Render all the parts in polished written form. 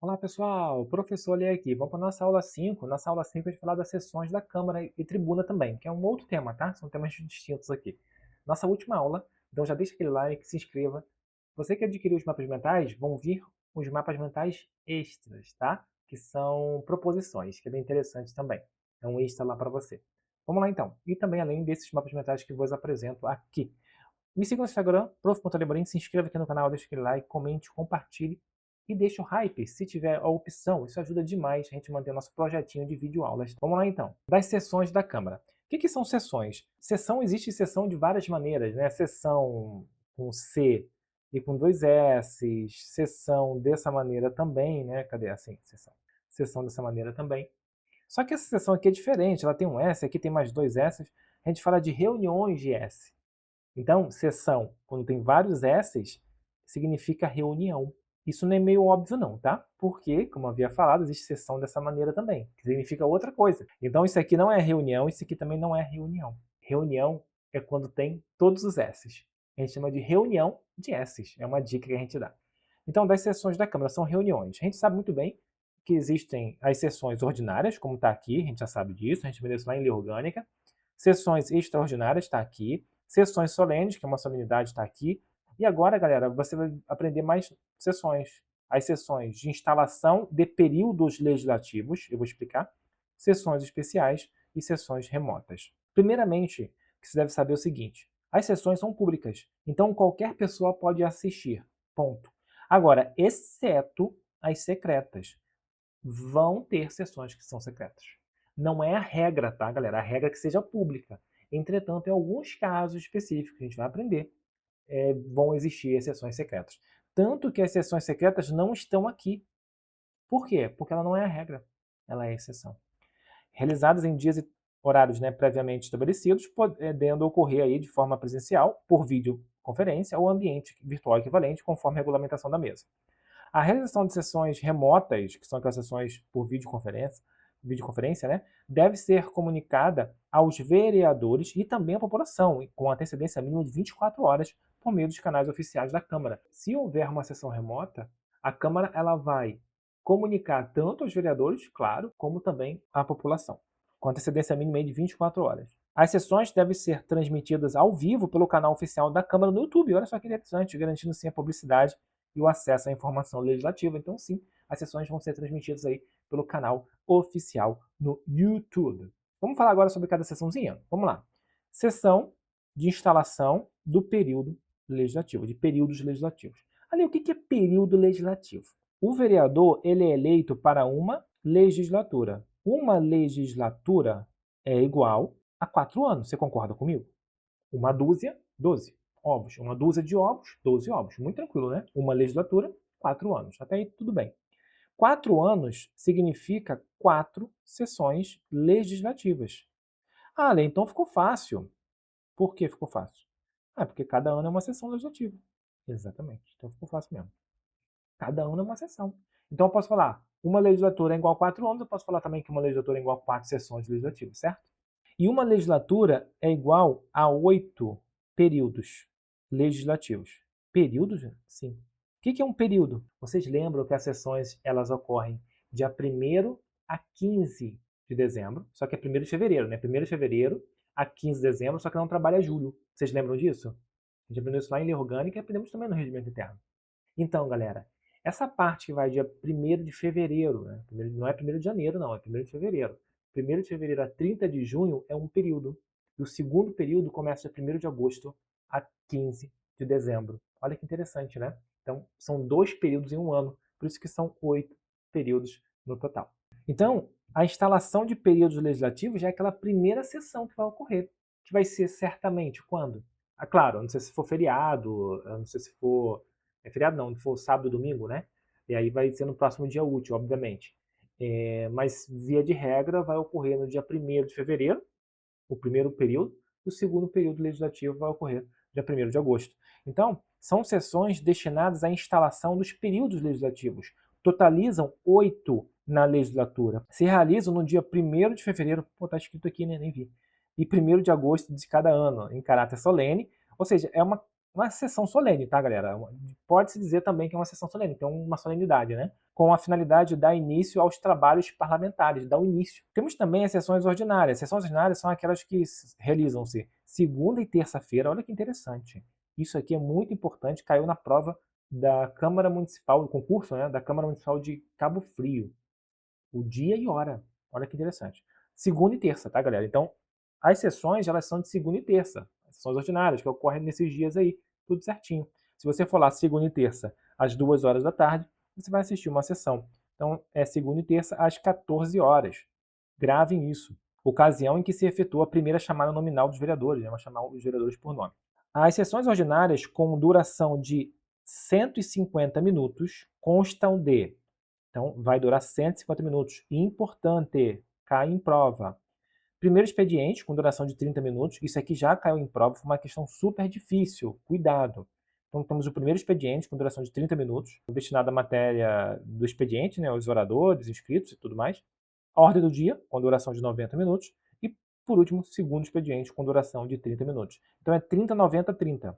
Olá pessoal, professor Ali aqui. Vamos para a nossa aula 5. Nossa aula 5 a gente vai falar das sessões da Câmara e Tribuna também, que é um outro tema, tá? São temas distintos aqui. Nossa última aula, então já deixa aquele like, se inscreva. Você que adquiriu os mapas mentais, vão vir os mapas mentais extras, tá? Que são proposições, que é bem interessante também. É um extra lá para você. Vamos lá então. E também além desses mapas mentais que vos apresento aqui. Me siga no Instagram, prof.lemorim, se inscreva aqui no canal, deixa aquele like, comente, compartilhe e deixa o hype, se tiver a opção. Isso ajuda demais a gente manter o nosso projetinho de videoaulas. Vamos lá então. Das sessões da Câmara. O que são sessões? Existe sessão de várias maneiras, né? Sessão com C e com dois S, sessão dessa maneira também, né? Cadê assim? Sessão. Sessão dessa maneira também. Só que essa sessão aqui é diferente, ela tem um S, aqui tem mais dois S. A gente fala de reuniões de S. Então, sessão, quando tem vários S's, significa reunião. Isso não é meio óbvio não, tá? Porque, como eu havia falado, existe sessão dessa maneira também, que significa outra coisa. Então, isso aqui não é reunião, isso aqui também não é reunião. Reunião é quando tem todos os S's. A gente chama de reunião de S's. É uma dica que a gente dá. Então, das sessões da Câmara são reuniões. A gente sabe muito bem que existem as sessões ordinárias, como está aqui, a gente já sabe disso, a gente vê isso lá em Lei Orgânica. Sessões extraordinárias está aqui. Sessões solenes, que é uma solenidade, está aqui. E agora, galera, você vai aprender mais sessões. As sessões de instalação de períodos legislativos, eu vou explicar, sessões especiais e sessões remotas. Primeiramente, o que você deve saber é o seguinte, as sessões são públicas, então qualquer pessoa pode assistir, ponto. Agora, exceto as secretas, vão ter sessões que são secretas. Não é a regra, tá, galera? A regra é que seja pública. Entretanto, em alguns casos específicos, a gente vai aprender, vão existir exceções secretas. Tanto que as exceções secretas não estão aqui. Por quê? Porque ela não é a regra, ela é a exceção. Realizadas em dias e horários, né, previamente estabelecidos, podendo ocorrer aí de forma presencial, por videoconferência ou ambiente virtual equivalente, conforme a regulamentação da mesa. A realização de sessões remotas, que são aquelas sessões por videoconferência, né, deve ser comunicada aos vereadores e também à população, com antecedência mínima de 24 horas, por meio dos canais oficiais da Câmara. Se houver uma sessão remota, a Câmara ela vai comunicar tanto aos vereadores, claro, como também à população, com antecedência mínima de 24 horas. As sessões devem ser transmitidas ao vivo pelo canal oficial da Câmara no YouTube. Olha só que interessante, garantindo sim a publicidade e o acesso à informação legislativa. Então, sim, as sessões vão ser transmitidas aí pelo canal oficial no YouTube. Vamos falar agora sobre cada sessãozinha? Vamos lá. Sessão de instalação do período legislativo, de períodos legislativos. Ali, o que é período legislativo? O vereador ele é eleito para uma legislatura. Uma legislatura é igual a 4 anos. Você concorda comigo? Uma dúzia, 12 ovos. Uma dúzia de ovos, 12 ovos. Muito tranquilo, né? Uma legislatura, 4 anos. Até aí tudo bem. 4 anos significa 4 sessões legislativas. Ah, Ale, então ficou fácil. Por que ficou fácil? Ah, porque cada ano é uma sessão legislativa. Exatamente. Então ficou fácil mesmo. Cada ano é uma sessão. Então eu posso falar, uma legislatura é igual a 4 anos, eu posso falar também que uma legislatura é igual a 4 sessões legislativas, certo? E uma legislatura é igual a 8 períodos legislativos. Períodos? Sim. O que é um período? Vocês lembram que as sessões elas ocorrem dia 1º a 15 de dezembro, só que é 1º de fevereiro, né? 1º de fevereiro a 15 de dezembro, só que não trabalha julho. Vocês lembram disso? A gente aprendeu isso lá em Lei Orgânica e aprendemos também no Regimento Interno. Então, galera, essa parte que vai dia 1º de fevereiro, né? Não é 1º de janeiro, não, é 1º de fevereiro. 1º de fevereiro a 30 de junho é um período. E o segundo período começa dia 1º de agosto a 15 de dezembro. Olha que interessante, né? Então, são 2 períodos em um ano, por isso que são 8 períodos no total. Então, a instalação de períodos legislativos já é aquela primeira sessão que vai ocorrer, que vai ser certamente quando? Ah, claro, não sei se for feriado, não sei se for feriado não, se for sábado e domingo, né? E aí vai ser no próximo dia útil, obviamente. Mas, via de regra, vai ocorrer no dia 1º de fevereiro, o primeiro período, e o segundo período legislativo vai ocorrer dia 1º de agosto. Então, são sessões destinadas à instalação dos períodos legislativos. Totalizam 8 na legislatura. Se realizam no dia 1º de fevereiro, pô, tá escrito aqui, né? Nem vi. E 1º de agosto de cada ano, em caráter solene, ou seja, é uma uma sessão solene, tá, galera? Pode-se dizer também que é uma sessão solene, tem uma solenidade, né? Com a finalidade de dar início aos trabalhos parlamentares, dar o início. Temos também as sessões ordinárias. As sessões ordinárias são aquelas que realizam-se segunda e terça-feira. Olha que interessante. Isso aqui é muito importante, caiu na prova da Câmara Municipal, do concurso, né, da Câmara Municipal de Cabo Frio. O dia e hora. Olha que interessante. Segunda e terça, tá, galera? Então, as sessões, elas são de segunda e terça. As sessões ordinárias, que ocorrem nesses dias aí, tudo certinho. Se você for lá segunda e terça, às 2 horas da tarde, você vai assistir uma sessão. Então, é segunda e terça, às 14 horas. Gravem isso. Ocasião em que se efetua a primeira chamada nominal dos vereadores, né? Uma chamada dos vereadores por nome. As sessões ordinárias, com duração de 150 minutos, constam de... Então, vai durar 150 minutos. Importante, cai em prova. Primeiro expediente, com duração de 30 minutos. Isso aqui já caiu em prova, foi uma questão super difícil. Cuidado. Então, temos o primeiro expediente, com duração de 30 minutos, destinado à matéria do expediente, né, os oradores, inscritos e tudo mais. A ordem do dia, com duração de 90 minutos. E, por último, segundo expediente, com duração de 30 minutos. Então, é 30, 90, 30.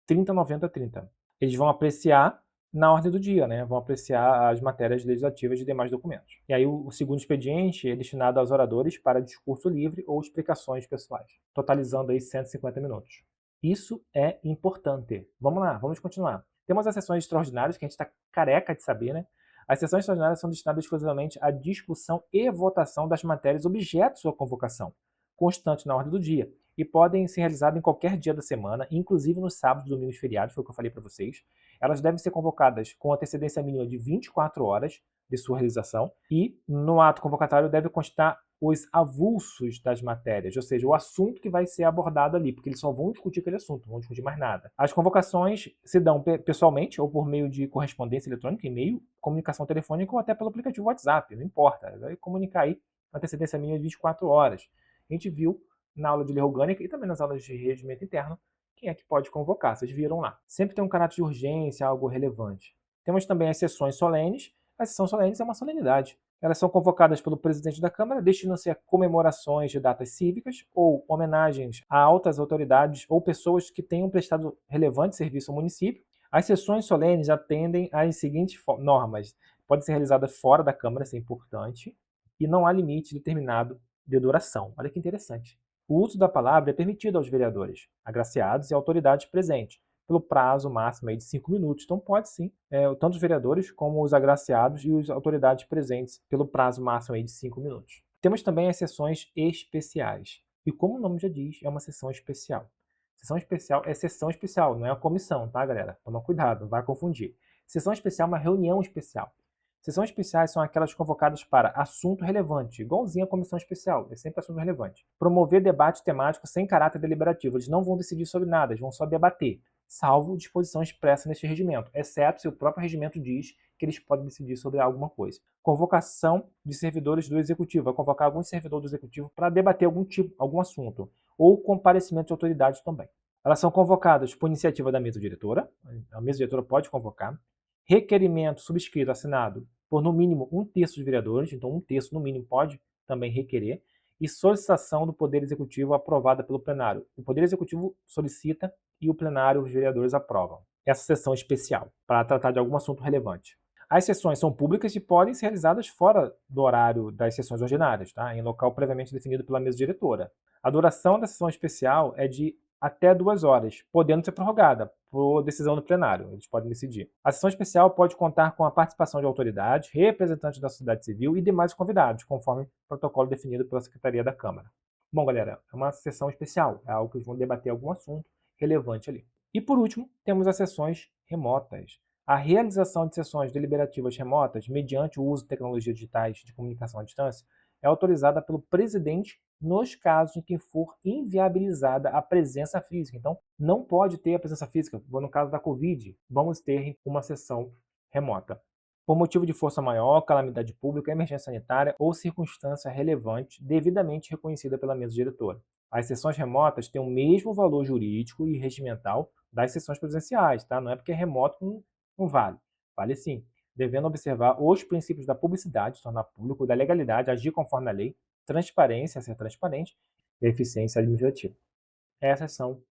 30, 90, 30. Eles vão apreciar na ordem do dia, né? Vão apreciar as matérias legislativas e demais documentos. E aí o segundo expediente é destinado aos oradores para discurso livre ou explicações pessoais, totalizando aí 150 minutos. Isso é importante. Vamos lá, vamos continuar. Temos as sessões extraordinárias, que a gente está careca de saber, né? As sessões extraordinárias são destinadas exclusivamente à discussão e votação das matérias objeto de sua convocação, constante na ordem do dia, e podem ser realizadas em qualquer dia da semana, inclusive nos sábados, domingos e feriados, foi o que eu falei para vocês. Elas devem ser convocadas com antecedência mínima de 24 horas de sua realização e no ato convocatório deve constar os avulsos das matérias, ou seja, o assunto que vai ser abordado ali, porque eles só vão discutir aquele assunto, não vão discutir mais nada. As convocações se dão pessoalmente ou por meio de correspondência eletrônica, e-mail, comunicação telefônica ou até pelo aplicativo WhatsApp, não importa. Vai comunicar aí com antecedência mínima de 24 horas. A gente viu na aula de lei orgânica e também nas aulas de regimento interno quem é que pode convocar, vocês viram lá. Sempre tem um caráter de urgência, algo relevante. Temos também as sessões solenes. As sessões solenes é uma solenidade. Elas são convocadas pelo presidente da Câmara, destinam-se a comemorações de datas cívicas ou homenagens a altas autoridades ou pessoas que tenham prestado relevante serviço ao município. As sessões solenes atendem às seguintes normas. Pode ser realizada fora da Câmara, isso é importante, e não há limite determinado de duração. Olha que interessante. O uso da palavra é permitido aos vereadores, agraciados e autoridades presentes, pelo prazo máximo de 5 minutos. Então pode sim, tanto os vereadores como os agraciados e as autoridades presentes, pelo prazo máximo de 5 minutos. Temos também as sessões especiais. E como o nome já diz, é uma sessão especial. Sessão especial é sessão especial, não é a comissão, tá, galera? Toma cuidado, não vai confundir. Sessão especial é uma reunião especial. Sessões especiais são aquelas convocadas para assunto relevante, igualzinho a comissão especial, é sempre assunto relevante. Promover debate temático sem caráter deliberativo. Eles não vão decidir sobre nada, eles vão só debater, salvo disposição expressa neste regimento, exceto se o próprio regimento diz que eles podem decidir sobre alguma coisa. Convocação de servidores do Executivo. Vai convocar algum servidor do Executivo para debater algum assunto, ou comparecimento de autoridades também. Elas são convocadas por iniciativa da mesa diretora, a mesa diretora pode convocar, requerimento subscrito, assinado por no mínimo 1/3 dos vereadores, então 1/3 no mínimo pode também requerer, e solicitação do Poder Executivo aprovada pelo plenário. O Poder Executivo solicita e o plenário, os vereadores, aprovam. Essa sessão especial, para tratar de algum assunto relevante. As sessões são públicas e podem ser realizadas fora do horário das sessões ordinárias, tá? Em local previamente definido pela mesa diretora. A duração da sessão especial é de até 2 horas, podendo ser prorrogada por decisão do plenário. Eles podem decidir. A sessão especial pode contar com a participação de autoridades, representantes da sociedade civil e demais convidados, conforme o protocolo definido pela Secretaria da Câmara. Bom, galera, é uma sessão especial, é algo que eles vão debater algum assunto relevante ali. E por último, temos as sessões remotas. A realização de sessões deliberativas remotas, mediante o uso de tecnologias digitais de comunicação à distância, é autorizada pelo presidente nos casos em que for inviabilizada a presença física. Então, não pode ter a presença física. No caso da Covid, vamos ter uma sessão remota. Por motivo de força maior, calamidade pública, emergência sanitária ou circunstância relevante devidamente reconhecida pela mesa diretora. As sessões remotas têm o mesmo valor jurídico e regimental das sessões presenciais, tá? Não é porque é remoto que não vale. Vale sim, devendo observar os princípios da publicidade, tornar público, da legalidade, agir conforme a lei, transparência, ser transparente e eficiência administrativa. Essas são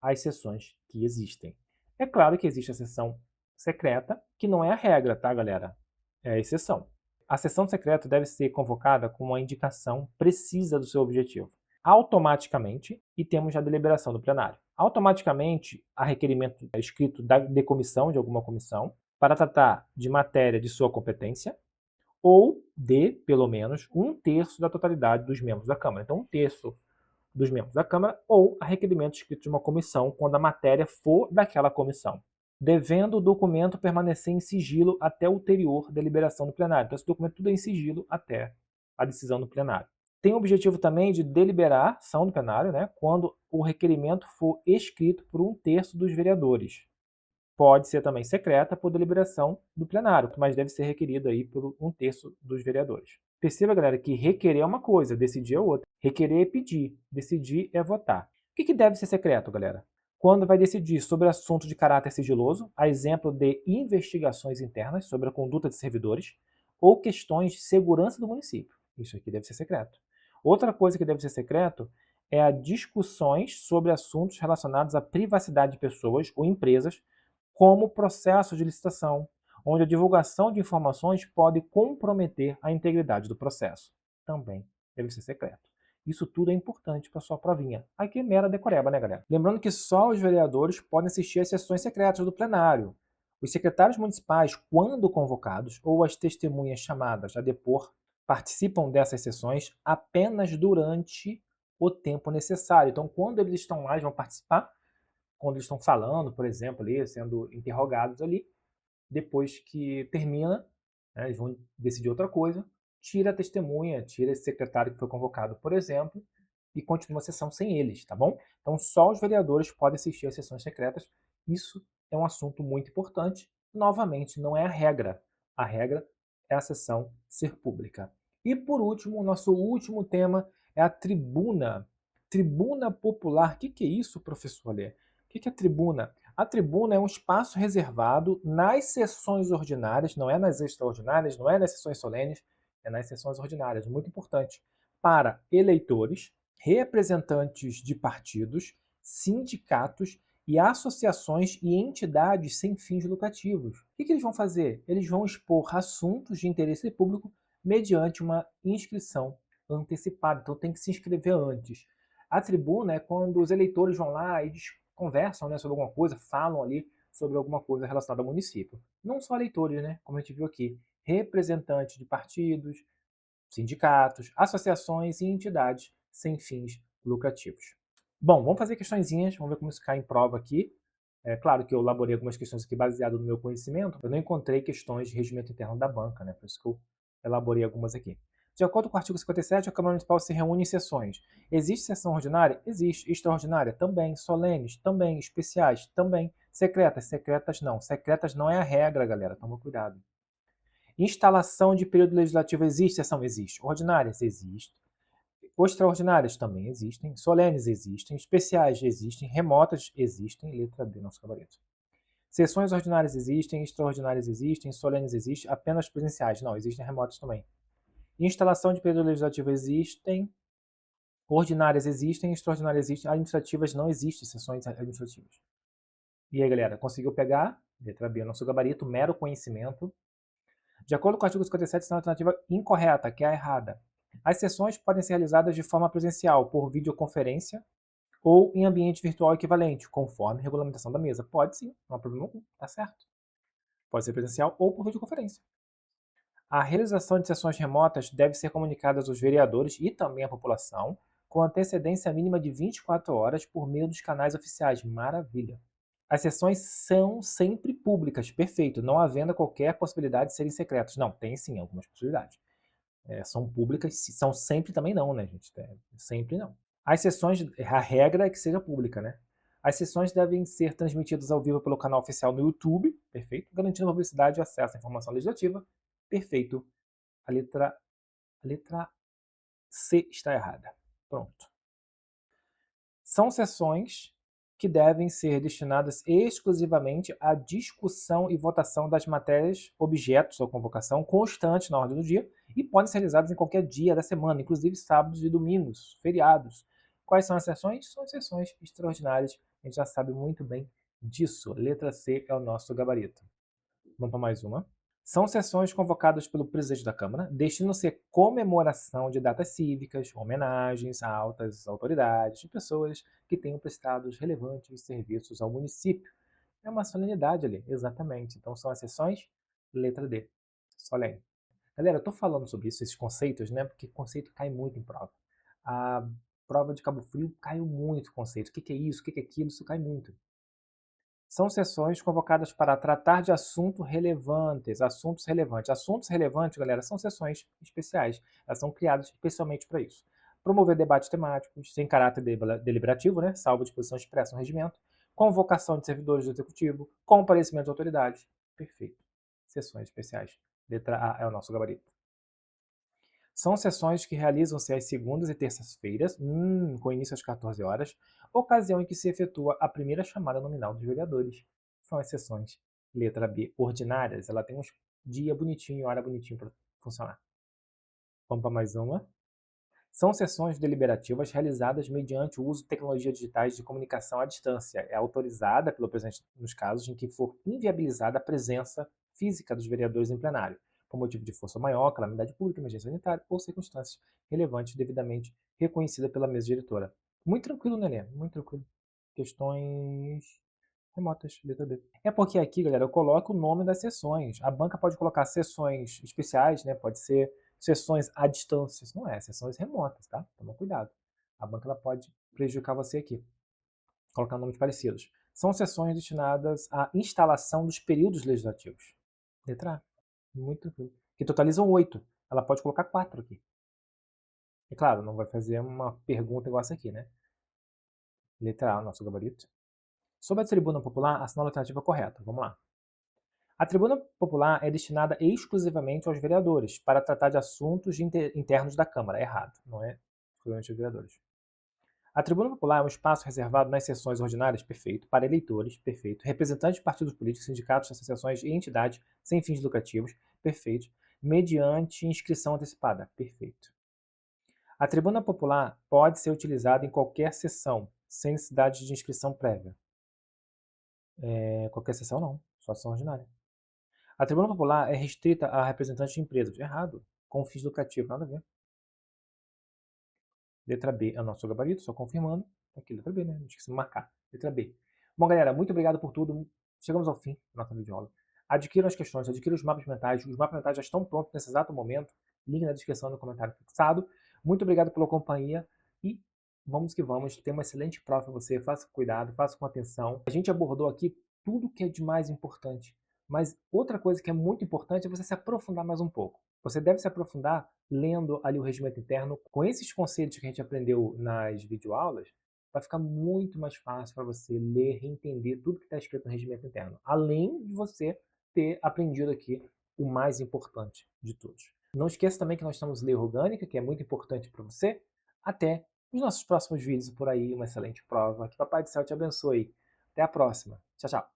as sessões que existem. É claro que existe a sessão secreta, que não é a regra, tá, galera? É a exceção. A sessão secreta deve ser convocada com uma indicação precisa do seu objetivo. Automaticamente, e temos a deliberação do plenário. Automaticamente, há requerimento escrito da decomissão de alguma comissão para tratar de matéria de sua competência ou de, pelo menos, um terço da totalidade dos membros da Câmara. Então, um terço dos membros da Câmara ou a requerimento escrito de uma comissão quando a matéria for daquela comissão, devendo o documento permanecer em sigilo até ulterior deliberação do plenário. Então, esse documento tudo é em sigilo até a decisão do plenário. Tem o objetivo também de deliberar a ação do plenário, né, quando o requerimento for escrito por um terço dos vereadores. Pode ser também secreta por deliberação do plenário, mas deve ser requerido aí por um terço dos vereadores. Perceba, galera, que requerer é uma coisa, decidir é outra. Requerer é pedir, decidir é votar. O que deve ser secreto, galera? Quando vai decidir sobre assunto de caráter sigiloso, a exemplo de investigações internas sobre a conduta de servidores, ou questões de segurança do município. Isso aqui deve ser secreto. Outra coisa que deve ser secreto é a discussões sobre assuntos relacionados à privacidade de pessoas ou empresas, como processo de licitação, onde a divulgação de informações pode comprometer a integridade do processo. Também deve ser secreto. Isso tudo é importante para sua provinha. Aqui é mera decoreba, né, galera? Lembrando que só os vereadores podem assistir às sessões secretas do plenário. Os secretários municipais, quando convocados, ou as testemunhas chamadas a depor, participam dessas sessões apenas durante o tempo necessário. Então, quando eles estão lá, eles vão participar, quando eles estão falando, por exemplo, ali, sendo interrogados ali, depois que termina, né, eles vão decidir outra coisa, tira a testemunha, tira esse secretário que foi convocado, por exemplo, e continua a sessão sem eles, tá bom? Então, só os vereadores podem assistir às sessões secretas. Isso é um assunto muito importante. Novamente, não é a regra. A regra é a sessão ser pública. E, por último, o nosso último tema é a tribuna. Tribuna popular. O que é isso, professor Alê? O que é tribuna? A tribuna é um espaço reservado nas sessões ordinárias, não é nas extraordinárias, não é nas sessões solenes, é nas sessões ordinárias, muito importante, para eleitores, representantes de partidos, sindicatos e associações e entidades sem fins lucrativos. O que eles vão fazer? Eles vão expor assuntos de interesse público mediante uma inscrição antecipada, então tem que se inscrever antes. A tribuna é quando os eleitores vão lá e conversam, né, sobre alguma coisa, falam ali sobre alguma coisa relacionada ao município. Não só eleitores, né, como a gente viu aqui, representantes de partidos, sindicatos, associações e entidades sem fins lucrativos. Bom, vamos fazer questõezinhas, vamos ver como isso cai em prova aqui. É claro que eu elaborei algumas questões aqui baseado no meu conhecimento, eu não encontrei questões de regimento interno da banca, né, por isso que eu elaborei algumas aqui. De acordo com o artigo 57, a Câmara Municipal se reúne em sessões. Existe sessão ordinária? Existe. Extraordinária? Também. Solenes? Também. Especiais? Também. Secretas? Secretas não. Secretas não é a regra, galera. Toma cuidado. Instalação de período legislativo existe? Sessão existe. Ordinárias? Existe. Extraordinárias também existem. Solenes existem. Especiais existem. Remotas existem. Letra B, nosso gabarito. Sessões ordinárias existem. Extraordinárias existem. Solenes existem. Apenas presenciais? Não, existem remotas também. Instalação de período legislativo existem, ordinárias existem, extraordinárias existem, administrativas não existem, sessões administrativas. E aí, galera, conseguiu pegar? Letra B, nosso gabarito, mero conhecimento. De acordo com o artigo 57, essa é uma alternativa incorreta, que é a errada. As sessões podem ser realizadas de forma presencial, por videoconferência, ou em ambiente virtual equivalente, conforme a regulamentação da mesa. Pode sim, não há problema algum, tá certo. Pode ser presencial ou por videoconferência. A realização de sessões remotas deve ser comunicada aos vereadores e também à população, com antecedência mínima de 24 horas por meio dos canais oficiais. Maravilha! As sessões são sempre públicas, perfeito, não havendo qualquer possibilidade de serem secretas. Não, tem sim algumas possibilidades. São públicas, são sempre também não, né, gente? Sempre não. As sessões, a regra é que seja pública, né? As sessões devem ser transmitidas ao vivo pelo canal oficial no YouTube, perfeito, garantindo a publicidade e acesso à informação legislativa. Perfeito. A letra C está errada. Pronto. São sessões que devem ser destinadas exclusivamente à discussão e votação das matérias objetos da convocação constante na ordem do dia e podem ser realizadas em qualquer dia da semana, inclusive sábados e domingos, feriados. Quais são as sessões? São as sessões extraordinárias. A gente já sabe muito bem disso. Letra C é o nosso gabarito. Vamos para mais uma. São sessões convocadas pelo presidente da Câmara, destinam-se a comemoração de datas cívicas, homenagens a altas autoridades e pessoas que tenham prestado relevantes serviços ao município. É uma solenidade ali, exatamente. Então são as sessões, letra D, solene. Galera, eu tô falando sobre isso, esses conceitos, né? Porque conceito cai muito em prova. A prova de Cabo Frio caiu muito conceito. O que é isso? O que é aquilo? Isso cai muito. São sessões convocadas para tratar de assuntos relevantes. Assuntos relevantes. Assuntos relevantes, galera, são sessões especiais. Elas são criadas especialmente para isso. Promover debates temáticos, sem caráter deliberativo, né? Salvo disposição expressa no regimento. Convocação de servidores do executivo. Comparecimento de autoridades. Perfeito. Sessões especiais. Letra A é o nosso gabarito. São sessões que realizam-se às segundas e terças-feiras, com início às 14 horas, ocasião em que se efetua a primeira chamada nominal dos vereadores. São as sessões, letra B, ordinárias. Ela tem um dia bonitinho, hora bonitinho para funcionar. Vamos para mais uma. São sessões deliberativas realizadas mediante o uso de tecnologias digitais de comunicação à distância. É autorizada pelo presidente nos casos em que for inviabilizada a presença física dos vereadores em plenário, por motivo de força maior, calamidade pública, emergência sanitária ou circunstâncias relevantes devidamente reconhecida pela mesa diretora. Muito tranquilo, né, Helena? Muito tranquilo. Questões remotas, letra B. É porque aqui, galera, eu coloco o nome das sessões. A banca pode colocar sessões especiais, né? Pode ser sessões à distância. Isso não é, sessões remotas, tá? Toma cuidado. A banca ela pode prejudicar você aqui, colocar nomes parecidos. São sessões destinadas à instalação dos períodos legislativos. Letra A. Muito tranquilo. Que totalizam 8. Ela pode colocar 4 aqui. E claro, não vai fazer uma pergunta igual essa aqui, né? Letra A, nosso gabarito. Sobre a tribuna popular, assinala a alternativa correta. Vamos lá. A tribuna popular é destinada exclusivamente aos vereadores, para tratar de assuntos internos da Câmara. É errado, não é exclusivamente aos vereadores. A tribuna popular é um espaço reservado nas sessões ordinárias, perfeito, para eleitores, perfeito, representantes de partidos políticos, sindicatos, associações e entidades sem fins lucrativos, perfeito, mediante inscrição antecipada, perfeito. A tribuna popular pode ser utilizada em qualquer sessão, sem necessidade de inscrição prévia. Qualquer sessão não, só sessão ordinária. A tribuna popular é restrita a representantes de empresas. Errado. Com fins lucrativos, nada a ver. Letra B é o nosso gabarito, só confirmando. Aqui, letra B, né? Não esqueci de marcar. Letra B. Bom, galera, muito obrigado por tudo. Chegamos ao fim da nossa videoaula. Adquiram as questões, adquiram os mapas mentais. Os mapas mentais já estão prontos nesse exato momento. Link na descrição no comentário fixado. Muito obrigado pela companhia e vamos que vamos. Tem uma excelente prova para você. Faça com cuidado, faça com atenção. A gente abordou aqui tudo que é de mais importante. Mas outra coisa que é muito importante é você se aprofundar mais um pouco. Você deve se aprofundar lendo ali o regimento interno. Com esses conceitos que a gente aprendeu nas videoaulas, vai ficar muito mais fácil para você ler e entender tudo que está escrito no regimento interno. Além de você ter aprendido aqui o mais importante de todos. Não esqueça também que nós estamos em lei orgânica, que é muito importante para você. Até os nossos próximos vídeos por aí. Uma excelente prova. Que Papai do Céu te abençoe. Até a próxima. Tchau, tchau.